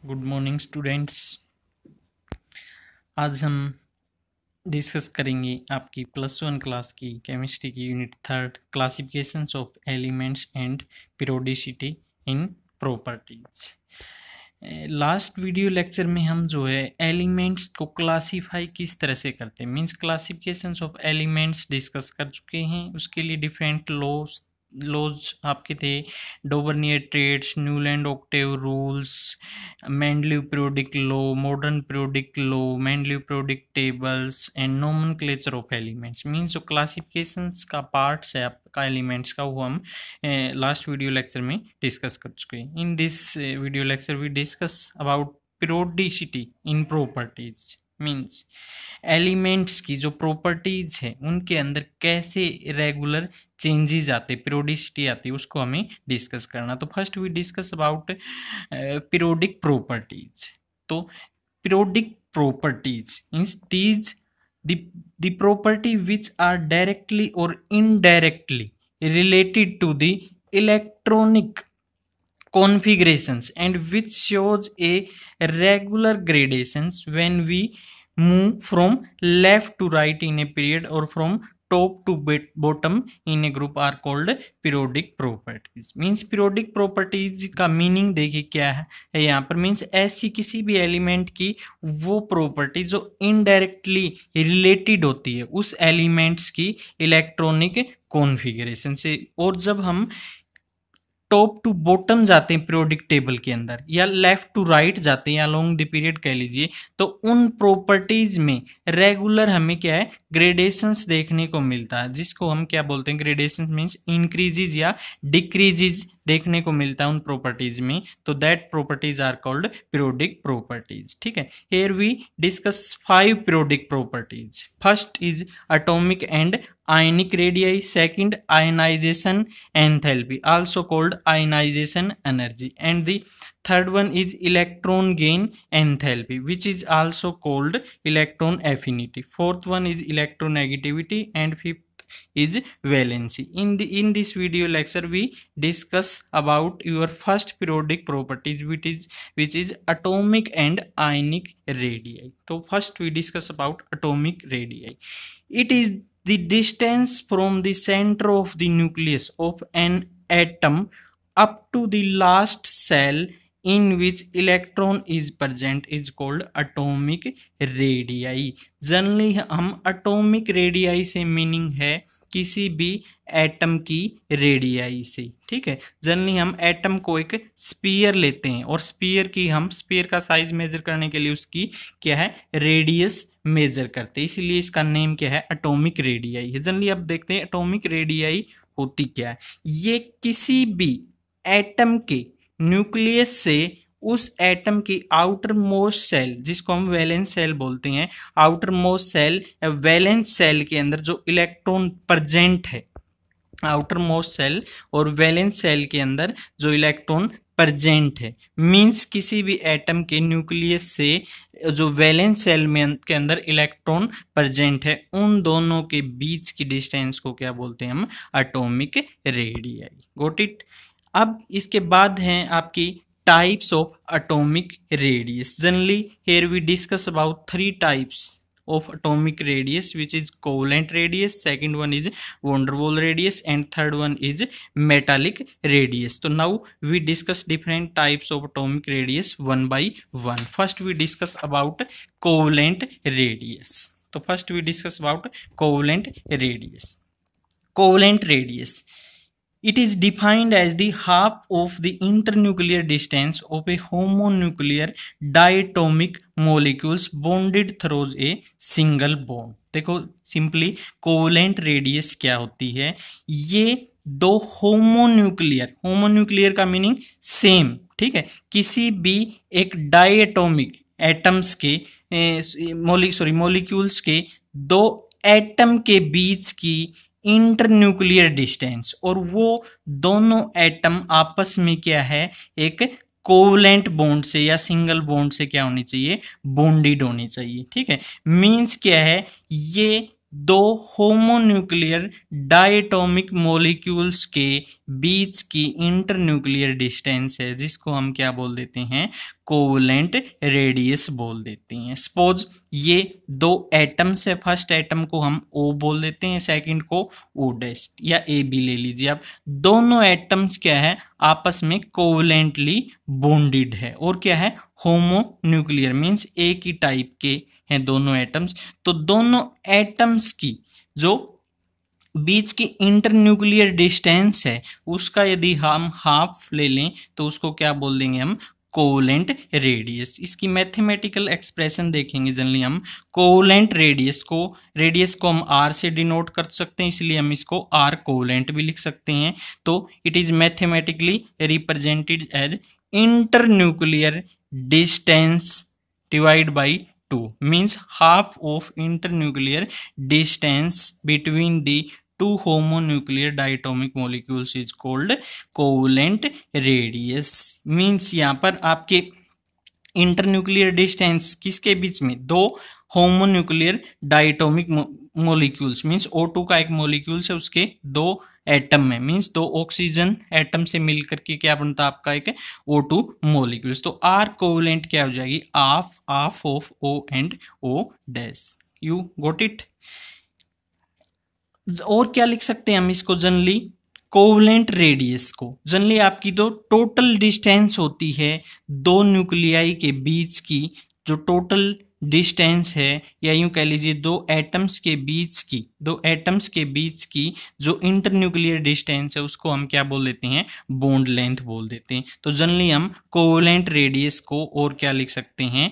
Good morning students. आज हम discuss करेंगे आपकी +1 क्लास की केमिस्ट्री की unit 3 classifications of elements and periodicity in properties. Last video lecture में हम जो है एलिमेंट्स को क्लासीफाई किस तरह से करते हैं means classifications of elements discuss कर चुके हैं। उसके लिए डिफरेंट लॉज आपके थे, Dobereiner triads, Newlands octave rules, Mendeleev periodic law, modern periodic law, Mendeleev periodic tables and nomenclature of elements. Means जो क्लासिफिकेशंस का पार्ट्स है आपका एलिमेंट्स का, वो हम लास्ट वीडियो लेक्चर में डिस्कस कर चुके हैं। In this video lecture we discuss about periodicity in properties. Means elements की जो प्रॉपर्टीज है उनके अंदर कैसे रेगुलर चेंजेस आते, पीरियोडिसिटी आती है, उसको हमें डिस्कस करना। तो first we discuss about periodic properties. तो periodic properties means these the property which are directly or indirectly related to the electronic configurations and which shows a regular gradations when we move from left to right in a period or from top to bottom in a group are called periodic properties। Means periodic properties का meaning देखिए क्या है यहाँ पर। Means ऐसी किसी भी element की वो प्रॉपर्टी जो इनडायरेक्टली रिलेटेड होती है उस एलिमेंट्स की इलेक्ट्रॉनिक कॉन्फ़िगरेशन से। और जब हम टॉप टू बॉटम जाते हैं पीरियोडिक टेबल के अंदर, या लेफ्ट टू राइट जाते हैं, या लॉन्ग द पीरियड कह लीजिए, तो उन प्रॉपर्टीज में रेगुलर हमें क्या है, ग्रेडेशंस देखने को मिलता है, जिसको हम क्या बोलते हैं, ग्रेडेशंस मींस इंक्रीजेज या डिक्रीजेज देखने को मिलता है उन प्रॉपर्टीज में। तो that properties are called periodic properties. ठीक है, here we discuss 5 periodic properties. First is atomic and ionic radii, second ionization enthalpy also called ionization energy, and the third one is electron gain enthalpy which is also called electron affinity, fourth one is electronegativity, and fifth is valency. In this video lecture we discuss about your first periodic properties which is atomic and ionic radii. So first we discuss about atomic radii. It is the distance from the center of the nucleus of an atom up to the last cell in which electron is present is called atomic radii. Generally हम atomic radii से meaning है किसी भी atom की radii से। ठीक है, generally हम एटम को एक स्पीयर लेते हैं और स्पीयर का साइज मेजर करने के लिए उसकी क्या है, रेडियस मेजर करते हैं, इसीलिए इसका नेम क्या है, एटॉमिक रेडियाई है। जनरली अब देखते हैं एटॉमिक रेडियाई होती क्या है। ये किसी भी एटम के न्यूक्लियस से उस एटम की आउटर मोस्ट सेल, जिसको हम वैलेंस सेल बोलते हैं, आउटर मोस्ट सेल या वैलेंस सेल के अंदर जो इलेक्ट्रॉन प्रेजेंट है, आउटर मोस्ट सेल और वैलेंस सेल के अंदर जो इलेक्ट्रॉन प्रेजेंट है, मींस किसी भी एटम के न्यूक्लियस से जो वैलेंस सेल में के अंदर इलेक्ट्रॉन प्रेजेंट है, उन दोनों के बीच की डिस्टेंस को क्या बोलते हैं हम, एटॉमिक रेडियाई। Got it. अब इसके बाद हैं आपकी types of atomic radius. Generally here we discuss about 3 types of atomic radius which is covalent radius, second one is van der Waals radius, and third one is metallic radius. So now we discuss different types of atomic radius one by one. First we discuss about covalent radius. So first we discuss about covalent radius. Covalent radius, it is defined as the half of the internuclear distance of a homonuclear diatomic molecules bonded through a single bond. देखो simply covalent radius क्या होती है, ये दो homonuclear का meaning same, ठीक है, किसी भी एक डायटोमिक एटम्स के मॉलिक्यूल्स के दो एटम के बीच की इंटरन्यूक्लियर डिस्टेंस, और वो दोनों एटम आपस में क्या है, एक कोवलेंट बॉन्ड से या सिंगल बॉन्ड से क्या होनी चाहिए, बॉन्डेड होनी चाहिए। ठीक है, मींस क्या है, ये दो होमोन्यूक्लियर डायटोमिक मॉलिक्यूल्स के बीच की इंटरन्यूक्लियर डिस्टेंस है, जिसको हम क्या बोल देते हैं, कोवलेंट रेडियस बोल देते हैं। सपोज ये दो एटम्स है, फर्स्ट एटम को हम O बोल देते हैं, सेकंड को O डैश या AB ले लीजिए आप। दोनों एटम्स क्या है, आपस में कोवलेंटली बॉन्डेड है और क्या है, होमोन्यूक्लियर मींस एक ही टाइप के हैं दोनों एटम्स। तो दोनों एटम्स की जो बीच की इंटरन्यूक्लियर डिस्टेंस है उसका यदि हम हाफ ले लें तो उसको क्या बोल देंगे हम, कोवलेंट रेडियस। इसकी मैथमेटिकल एक्सप्रेशन देखेंगे जनरली हम, कोवलेंट रेडियस को हम r से डिनोट कर सकते हैं, इसलिए हम इसको r कोवलेंट भी लिख सकते हैं। तो it is mathematically represented as internuclear distance divide by 2 means half of internuclear distance between the two homonuclear diatomic molecules is called covalent radius। means यहाँ पर आपके इंटरन्यूक्लियर डिस्टेंस किसके बीच में, दो homonuclear diatomic molecules means O2 का एक molecules है, उसके दो एटम में मींस दो ऑक्सीजन एटम से मिलकर के क्या बनता है आपका एक O2 मोलिक्यूल्स। तो R कोवलेंट क्या हो जाएगी, half of O and O dash. You got it. और क्या लिख सकते हैं हम इसको, जनरली कोवलेंट रेडियस को जनरली आपकी जो टोटल डिस्टेंस होती है दो न्यूक्लियाई के बीच की, जो टोटल डिस्टेंस है, या यूं कह लीजिए दो एटम्स के बीच की जो इंटरन्यूक्लियर डिस्टेंस है उसको हम क्या बोल देते हैं, बॉन्ड लेंथ बोल देते हैं। तो जनरली हम कोवलेंट रेडियस को और क्या लिख सकते हैं,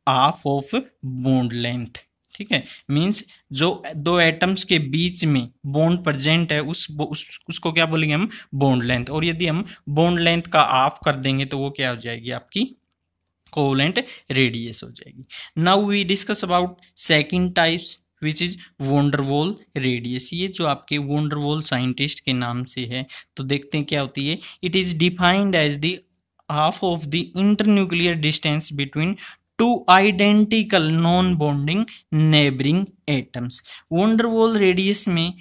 हाफ ऑफ बॉन्ड लेंथ। ठीक है, मींस जो दो एटम्स के बीच में बॉन्ड प्रेजेंट है उसको क्या बोलेंगे हम, बॉन्ड लेंथ। और यदि हम बॉन्ड लेंथ का हाफ कर देंगे तो वो क्या हो जाएगी, आपकी कोवलेंट रेडियस हो जाएगी। Now we discuss about second types which is van der Waals radius. ये जो आपके वोंडरवॉल साइंटिस्ट के नाम से है, तो देखते हैं क्या होती है। It is defined as the half of the internuclear distance between two identical non bonding neighbouring atoms. Van der Waals radius में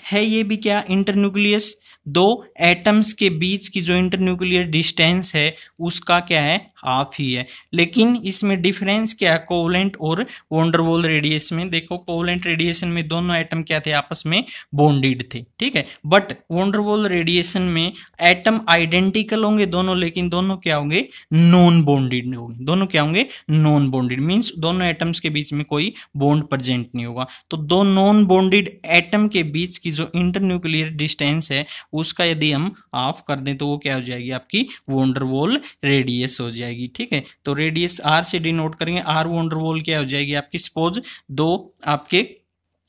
है ये भी क्या, इंटरन्यूक्लियस, दो एटम्स के बीच की जो इंटरन्यूक्लियर डिस्टेंस है उसका क्या है, हाफ ही है। लेकिन इसमें डिफरेंस क्या है कोवलेंट और वोंडरवॉल रेडियस में, देखो कोवलेंट रेडिएशन में दोनों एटम क्या थे, आपस में बॉन्डेड थे। ठीक है, बट वोंडरवॉल रेडिएशन में एटम आइडेंटिकल होंगे दोनों, लेकिन दोनों क्या होंगे, नॉन बॉन्डेड होंगे। दोनों क्या होंगे, नॉन बॉन्डेड मींस दोनों एटम्स के बीच में कोई बॉन्ड प्रेजेंट नहीं होगा। तो दो नॉन बॉन्डेड एटम के बीच की जो इंटरन्यूक्लियर डिस्टेंस है उसका यदि हम हाफ कर दें तो वो क्या हो जाएगी, आपकी वोंडरवॉल रेडियस हो जाएगी। ठीक है, तो रेडियस R से डिनोट करेंगे, R वोंडरवॉल क्या हो जाएगी आपकी, सपोज दो आपके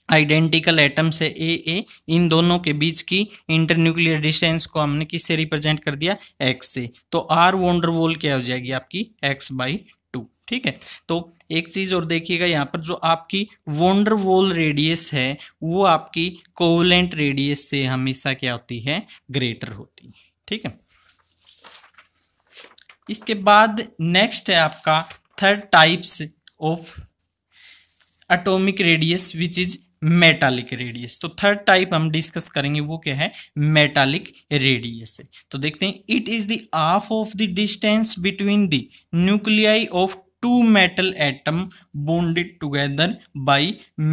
आइडेंटिकल एटम्स है ए, इन दोनों के बीच की इंटरन्यूक्लियर डिस्टेंस को हमने किससे रिप्रेजेंट कर दिया, x से। तो R वोंडरवॉल क्या हो जाएगी आपकी, x/2। ठीक है, तो एक चीज और देखिएगा यहाँ पर, जो आपकी वोंडरवॉल रेडियस है वो आपकी कोवलेंट रेडियस से हमेशा क्या होती है, ग्रेटर होती है। ठीक है, इसके बाद नेक्स्ट है आपका third types of atomic radius which is metallic radius. तो थर्ड टाइप हम डिस्कस करेंगे वो क्या है, मेटालिक रेडियस है। तो देखते हैं, it is the half of the distance between the nuclei of two metal atom bonded together by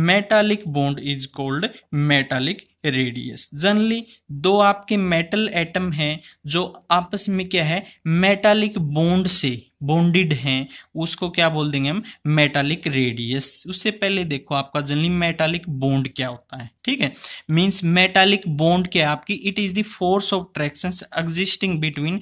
metallic bond is called metallic radius। Generally दो आपके मेटल एटम हैं जो आपस में क्या है, मेटालिक बॉन्ड से बॉन्डेड हैं, उसको क्या बोल देंगे हम, मेटालिक रेडियस। उससे पहले देखो आपका जनरली मेटालिक बॉन्ड क्या होता है। ठीक है, मींस मेटालिक बॉन्ड क्या है आपकी, it is the force of traction existing between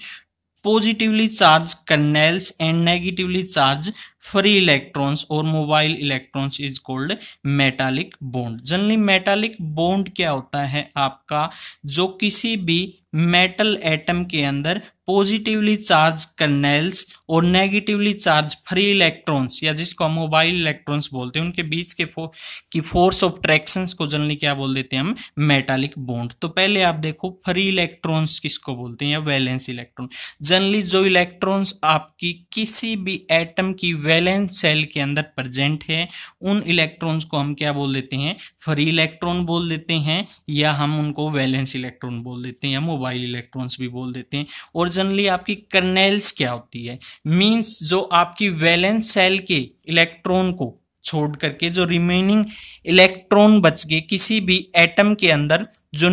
positively charged kernels and negatively charged free electrons or mobile electrons is called metallic bond। Generally metallic bond क्या होता है आपका, जो किसी भी मेटल एटम के अंदर पॉजिटिवली चार्ज कर्नेल्स और नेगेटिवली चार्ज फ्री इलेक्ट्रॉन्स या जिसको हम मोबाइल इलेक्ट्रॉन्स बोलते हैं उनके बीच की फोर्स ऑफ ट्रैक्शंस को जनरली क्या बोल देते हैं हम, मेटालिक बॉन्ड। तो पहले आप देखो फ्री इलेक्ट्रॉन्स किसको बोलते हैं, या वैलेंस इलेक्ट्रॉन। जनरली जो इलेक्ट्रॉन्स आपकी किसी भी एटम की वैलेंस सेल के अंदर प्रेजेंट है उन इलेक्ट्रॉन्स को हम क्या बोल देते हैं, फ्री इलेक्ट्रॉन बोल देते हैं, या हम उनको वैलेंस इलेक्ट्रॉन बोल देते हैं, या मोबाइल इलेक्ट्रॉन्स भी बोल देते हैं। और जनरली आपकी कर्नेल्स क्या होती है, मींस जो आपकी वैलेंस सेल के इलेक्ट्रॉन को छोड़ करके जो रिमेनिंग इलेक्ट्रॉन बच गए किसी भी एटम के अंदर, जो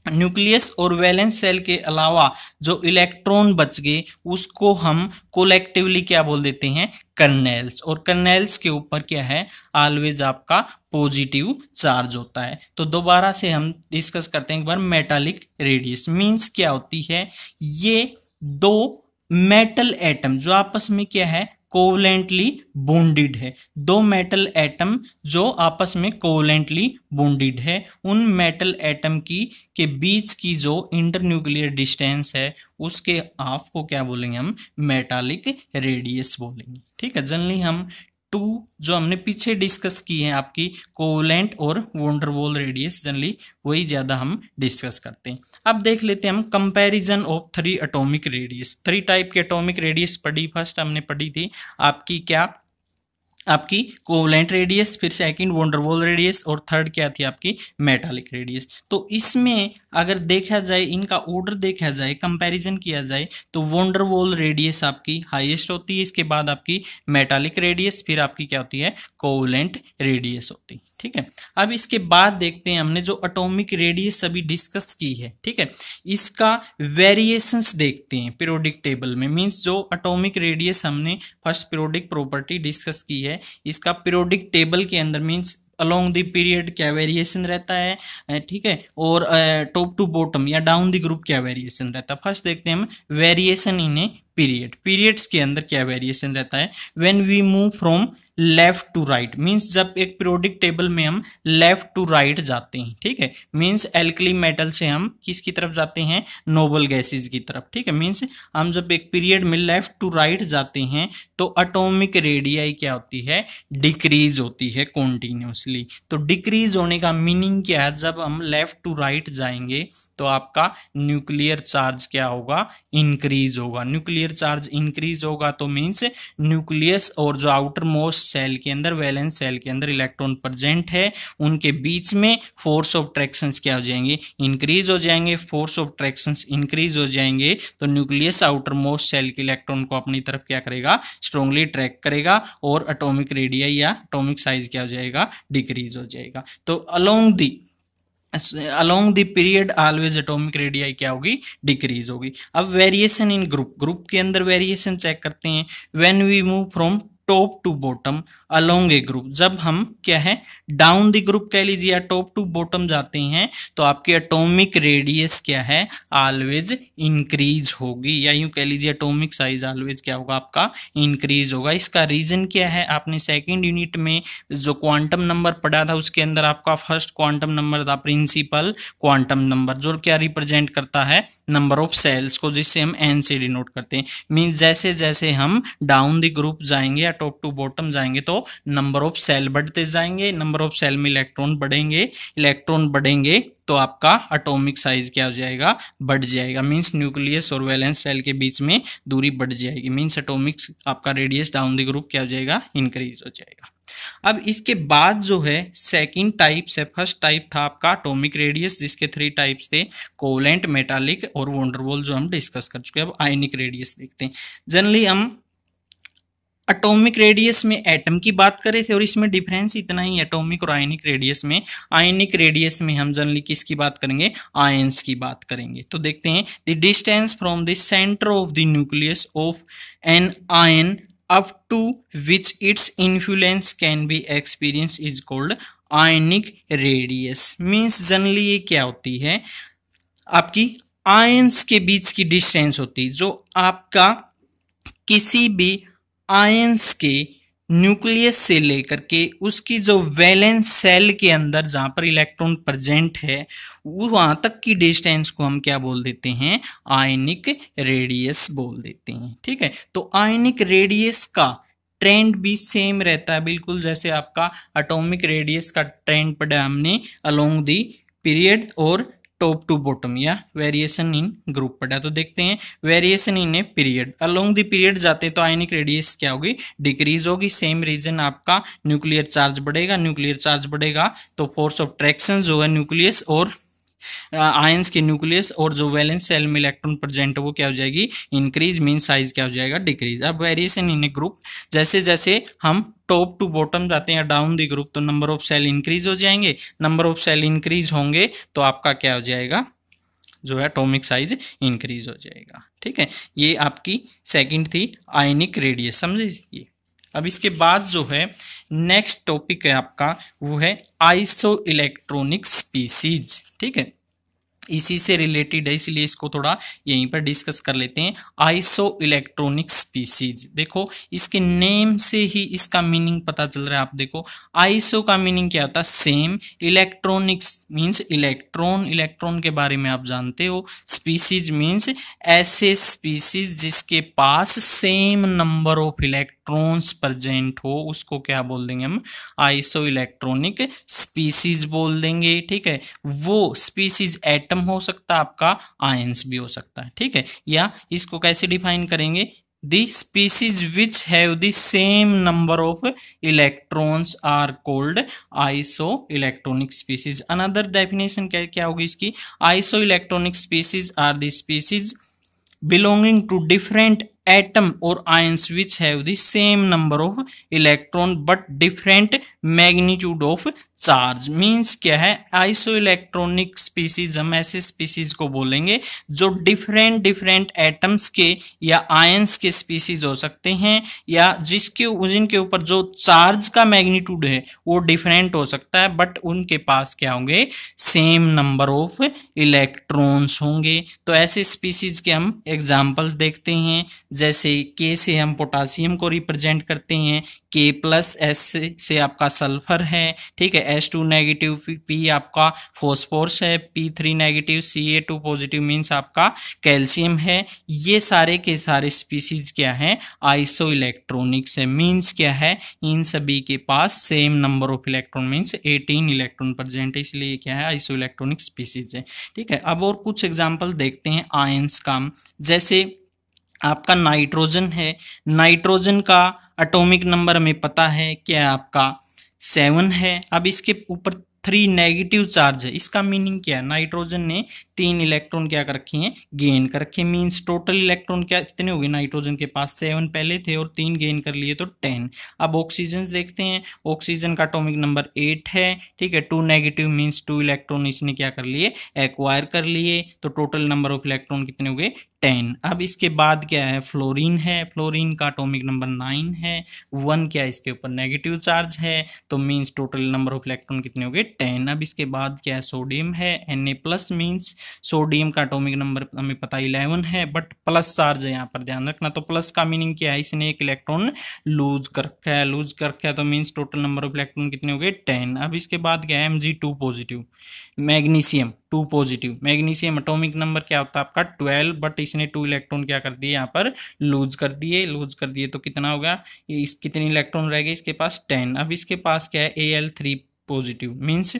न्यूक्लियस और वैलेंस सेल के अलावा जो इलेक्ट्रॉन बच गए उसको हम कोलेक्टिवली क्या बोल देते हैं, कर्नेल्स। और कर्नेल्स के ऊपर क्या है, ऑलवेज आपका पॉजिटिव चार्ज होता है। तो दोबारा से हम डिस्कस करते हैं एक बार, मेटालिक रेडियस मींस क्या होती है, ये दो मेटल एटम जो आपस में क्या है, कोवलेंटली बॉन्डेड है, दो मेटल एटम जो आपस में कोवलेंटली बॉन्डेड है, उन मेटल एटम के बीच की जो इंटरन्यूक्लियर डिस्टेंस है उसके हाफ को क्या बोलेंगे हम, मेटालिक रेडियस बोलेंगे। ठीक है, जनरली हम टू जो हमने पीछे डिस्कस की है आपकी कोवलेंट और वॉन वॉल रेडियस, जनरली वही ज्यादा हम डिस्कस करते हैं। अब देख लेते हैं हम comparison of 3 atomic radius. 3 type के एटॉमिक रेडियस पढ़ी, फर्स्ट हमने पढ़ी थी आपकी क्या, आपकी कोवलेंट रेडियस, फिर सेकंड वॉन वॉल रेडियस, और थर्ड क्या थी आपकी मेटालिक रेडियस। तो इसमें अगर देखा जाए, इनका ऑर्डर देखा जाए, कंपैरिजन किया जाए, तो वॉन वॉल रेडियस आपकी हाईएस्ट होती है, इसके बाद आपकी मेटालिक रेडियस, फिर आपकी क्या होती है, कोवलेंट रेडियस होती है। ठीक है, अब इसके बाद देखते हैं हमने जो एटॉमिक रेडियस अभी डिस्कस की है, ठीक है, इसका वेरिएशंस देखते हैं पीरियोडिक टेबल में। मींस जो एटॉमिक रेडियस हमने फर्स्ट पीरियोडिक प्रॉपर्टी डिस्कस की है, इसका पीरियोडिक टेबल के अंदर मींस अलोंग द पीरियड क्या वेरिएशन रहता है, ठीक है, और टॉप टू बॉटम या डाउन द ग्रुप क्या वेरिएशन रहता है। फर्स्ट देखते हैं हम वेरिएशन इन ए पीरियड्स के अंदर क्या वेरिएशन रहता है। When we move from left to right, means जब एक पीरियोडिक टेबल में हम लेफ्ट टू राइट जाते हैं, ठीक है, मींस एल्कली मेटल से हम किसकी तरफ जाते हैं, नोबल गैसेज की तरफ। ठीक है, मींस हम जब एक पीरियड में लेफ्ट टू राइट जाते हैं तो एटॉमिक रेडियाई क्या होती है, डिक्रीज होती है कॉन्टिन्यूसली। तो डिक्रीज होने का मीनिंग क्या है, जब हम लेफ्ट टू राइट जाएंगे तो आपका न्यूक्लियर चार्ज क्या होगा, इंक्रीज होगा। न्यूक्लियर चार्ज इंक्रीज होगा तो मींस न्यूक्लियस और जो आउटर मोस्ट सेल के अंदर, वैलेंस सेल के अंदर इलेक्ट्रॉन प्रेजेंट है, उनके बीच में फोर्स ऑफ ट्रैक्शंस क्या हो जाएंगे, इंक्रीज हो जाएंगे। फोर्स ऑफ ट्रैक्शंस इंक्रीज हो जाएंगे तो न्यूक्लियस आउटर मोस्ट सेल के इलेक्ट्रॉन को अपनी तरफ क्या करेगा, स्ट्रांगली ट्रैक करेगा, और एटॉमिक रेडियस या एटॉमिक साइज क्या हो जाएगा, डिक्रीज हो जाएगा। तो along the period always atomic radii क्या होगी, डिक्रीज होगी। अब वेरिएशन इन ग्रुप के अंदर वेरिएशन चेक करते हैं। When we move from top to bottom along a group, जब हम क्या है डाउन द ग्रुप कह लीजिए या टॉप टू बॉटम जाते हैं तो आपकी एटॉमिक रेडियस क्या है, ऑलवेज इंक्रीज होगी, या यूं कह लीजिए एटॉमिक साइज ऑलवेज क्या होगा, आपका इंक्रीज होगा। इसका रीजन क्या है, आपने सेकंड यूनिट में जो क्वांटम नंबर पढ़ा था उसके अंदर आपका फर्स्ट क्वांटम नंबर था प्रिंसिपल क्वांटम नंबर, जो क्या रिप्रेजेंट करता है, नंबर ऑफ सेल्स को, जिससे हम एन से डिनोट करते हैं। मींस जैसे जैसे हम डाउन द ग्रुप जाएंगे, टॉप टू बॉटम जाएंगे तो नंबर ऑफ सेल बढ़ते जाएंगे, नंबर ऑफ सेल में इलेक्ट्रॉन बढ़ेंगे तो आपका एटॉमिक साइज क्या हो जाएगा, बढ़ जाएगा। मींस न्यूक्लियस और वैलेंस सेल के बीच में दूरी बढ़ जाएगी, मींस एटॉमिक आपका रेडियस डाउन द ग्रुप क्या हो जाएगा, इंक्रीज हो जाएगा। अब इसके बाद जो है सेकंड टाइप्स है, फर्स्ट टाइप था आपका एटॉमिक रेडियस जिसके 3 टाइप्स थे, कोवलेंट, मेटालिक और वॉन वॉल, जो हम डिस्कस कर चुके हैं। अब आयनिक रेडियस देखते हैं। जनरली हम एटॉमिक रेडियस में एटम की बात कर रहे थे और इसमें डिफरेंस इतना ही एटॉमिक और आयनिक रेडियस में। आयनिक रेडियस में हम जनरली किसकी बात करेंगे, आयंस की बात करेंगे। तो देखते हैं, the distance from the centre of the nucleus of an ion up to which its influence can be experience is called ionic radius. Means generally ये क्या होती है, आपकी आयंस के बीच की डिस्टेंस होती है, जो आपका किसी भी आयंस के न्यूक्लियस से लेकर के उसकी जो वैलेंस सेल के अंदर जहां पर इलेक्ट्रॉन प्रेजेंट है वहां तक की डिस्टेंस को हम क्या बोल देते हैं, आयनिक रेडियस बोल देते हैं। ठीक है, तो आयनिक रेडियस का ट्रेंड भी सेम रहता है बिल्कुल जैसे आपका एटॉमिक रेडियस का ट्रेंड पढ़ा हमने अलोंग दी पीरियड और टॉप टू बॉटम या वेरिएशन इन ग्रुप पढ़ा। तो देखते हैं variation in a period, along the period जाते तो आयनिक रेडियस क्या होगी, डिक्रीज होगी। सेम रीजन आपका न्यूक्लियर चार्ज बढ़ेगा, न्यूक्लियर चार्ज बढ़ेगा तो फोर्स ऑफ ट्रैक्शन जो है न्यूक्लियस और आयंस के न्यूक्लियस और जो वैलेंस सेल में इलेक्ट्रॉन प्रेजेंट है वो क्या हो जाएगी, इंक्रीज, मीन साइज क्या हो जाएगा, डिक्रीज। अब वेरिएशन इन ए ग्रुप, जैसे जैसे हम टॉप टू बॉटम जाते हैं डाउन द ग्रुप तो नंबर ऑफ सेल इंक्रीज हो जाएंगे, नंबर ऑफ सेल इंक्रीज होंगे तो आपका क्या हो जाएगा, जो है एटॉमिक साइज इंक्रीज हो जाएगा। ठीक है, ये आपकी सेकंड थी आयनिक रेडियस, समझे ये। अब इसके बाद जो है नेक्स्ट टॉपिक है आपका वो है आइसो इलेक्ट्रॉनिक स्पीसीज। ठीक है, इसी से रिलेटेड है इसलिए इसको थोड़ा यहीं पर डिस्कस कर लेते हैं। आइसो इलेक्ट्रॉनिक स्पीसीज, देखो इसके नेम से ही इसका मीनिंग पता चल रहा है। आप देखो आइसो का मीनिंग क्या होता है, same, electronics means electron, electron के बारे में आप जानते हो, स्पीसीज मीन्स ऐसे स्पीसीज जिसके पास same number of electrons present हो उसको क्या बोल देंगे हम, आइसो इलेक्ट्रॉनिक स्पीसीज बोल देंगे। ठीक है, वो स्पीसीज एटम हो सकता है आपका, आयंस भी हो सकता है। ठीक है, या इसको कैसे डिफाइन करेंगे, the species which have the same number of electrons are called isoelectronic species। another definition क्या होगी इसकी, isoelectronic species are the species belonging to different atom or ions which have the same number of electron but different magnitude of charge. Means क्या है, iso electronic species हम ऐसे species को बोलेंगे जो डिफरेंट डिफरेंट एटम्स के या ions के स्पीसीज हो सकते हैं, या जिनके ऊपर जो चार्ज का मैग्नीट्यूड है वो डिफरेंट हो सकता है बट उनके पास क्या होंगे, सेम नंबर ऑफ इलेक्ट्रॉन्स होंगे। तो ऐसे स्पीसीज के हम एग्जाम्पल्स देखते हैं, जैसे के से हम पोटासियम को रिप्रेजेंट करते हैं, के प्लस, एस से आपका सल्फर है। ठीक है, H2 नेगेटिव, पी आपका फॉस्फोरस है, P3 negative, Ca2 positive means आपका कैल्शियम है। ये सारे के सारे स्पीसीज क्या है, आइसो इलेक्ट्रॉनिक्स है। मीन्स क्या है, इन सभी के पास same number of electron means 18 electron present है, इसलिए क्या है, आइसो इलेक्ट्रॉनिक स्पीसीज है। ठीक है, अब और कुछ एग्जाम्पल देखते हैं आयंस का, जैसे आपका नाइट्रोजन है, नाइट्रोजन का एटॉमिक नंबर हमें पता है क्या, आपका 7 है। अब इसके ऊपर 3 नेगेटिव चार्ज है, इसका मीनिंग क्या है, नाइट्रोजन ने 3 इलेक्ट्रॉन क्या कर रखे हैं, गेन कर रखे हैं। मीन्स टोटल इलेक्ट्रॉन क्या कितने हो गए, नाइट्रोजन के पास 7 पहले थे और 3 गेन कर लिए तो 10। अब ऑक्सीजन देखते हैं, ऑक्सीजन का एटॉमिक नंबर 8 है। ठीक है, 2 नेगेटिव मीन्स 2 इलेक्ट्रॉन इसने क्या कर लिए, एक्वायर कर लिए, तो टोटल नंबर ऑफ इलेक्ट्रॉन कितने हो गए, 10। अब इसके बाद क्या है, फ्लोरीन है, फ्लोरीन का एटॉमिक नंबर 9 है, 1 क्या है इसके ऊपर नेगेटिव चार्ज है, तो means total number of electron कितने हो गए, 10। अब इसके बाद क्या है, सोडियम है, Na+ मीन्स सोडियम का एटॉमिक नंबर हमें पता 11 है बट प्लस चार्ज है, यहाँ पर ध्यान रखना। तो प्लस का मीनिंग क्या है, इसने एक इलेक्ट्रॉन लूज कर रखा है, लूज कर रखा है तो means total number of electron कितने हो गए, 10। अब इसके बाद क्या है, Mg2 positive, magnesium 2 positive, magnesium atomic number क्या होता है आपका 12 बट इसने 2 इलेक्ट्रॉन क्या कर दिए, यहाँ पर लूज कर दिए तो कितना होगा, इस कितने इलेक्ट्रॉन रह गए इसके पास, 10। अब इसके पास क्या है, Al3 positive means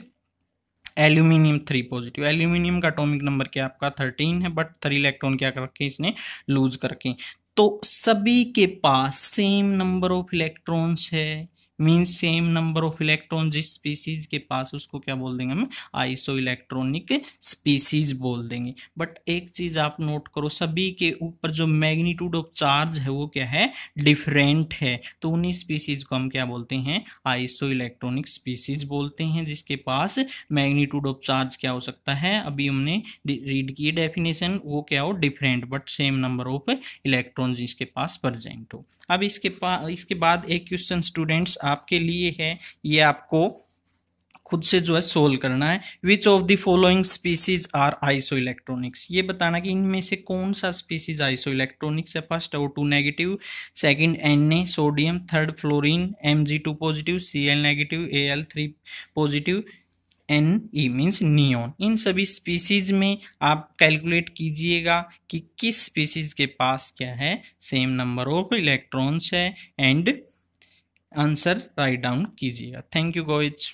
aluminium 3 positive, aluminium का एटॉमिक नंबर क्या आपका 13 है बट 3 इलेक्ट्रॉन क्या कर रखे इसने लूज कर रखे। तो सभी के पास सेम नंबर ऑफ इलेक्ट्रॉन्स है, means same number of electron जिस स्पीसीज के पास उसको क्या बोल देंगे हम, आइसो इलेक्ट्रॉनिक स्पीसीज बोल देंगे। बट एक चीज आप नोट करो, सभी के ऊपर जो मैग्नीट्यूड ऑफ चार्ज है वो क्या है, डिफरेंट है, तो उन्हीं स्पीसीज को हम क्या बोलते हैं, आइसो इलेक्ट्रॉनिक स्पीसीज बोलते हैं, जिसके पास मैग्नीट्यूड ऑफ चार्ज क्या हो सकता है, अभी हमने रीड की डेफिनेशन, वो क्या हो, different but same number of electron जिसके पास प्रेजेंट हो। अब इसके बाद एक क्वेश्चन स्टूडेंट्स आपके लिए है, ये आपको खुद से जो है सोल्व करना है। Which of the following species are isoelectronics, ये बताना कि इनमें से कौन सा स्पीसीज आइसो इलेक्ट्रॉनिक्स है। First O2 negative, second Na sodium, third fluorine, Mg2 positive, Cl negative, Al3 positive, Ne means neon. इन सभी स्पीसीज में आप कैलकुलेट कीजिएगा कि किस स्पीसीज के पास क्या है, सेम नंबर ऑफ इलेक्ट्रॉन्स है, एंड आंसर राइट डाउन कीजिएगा। Thank you guys.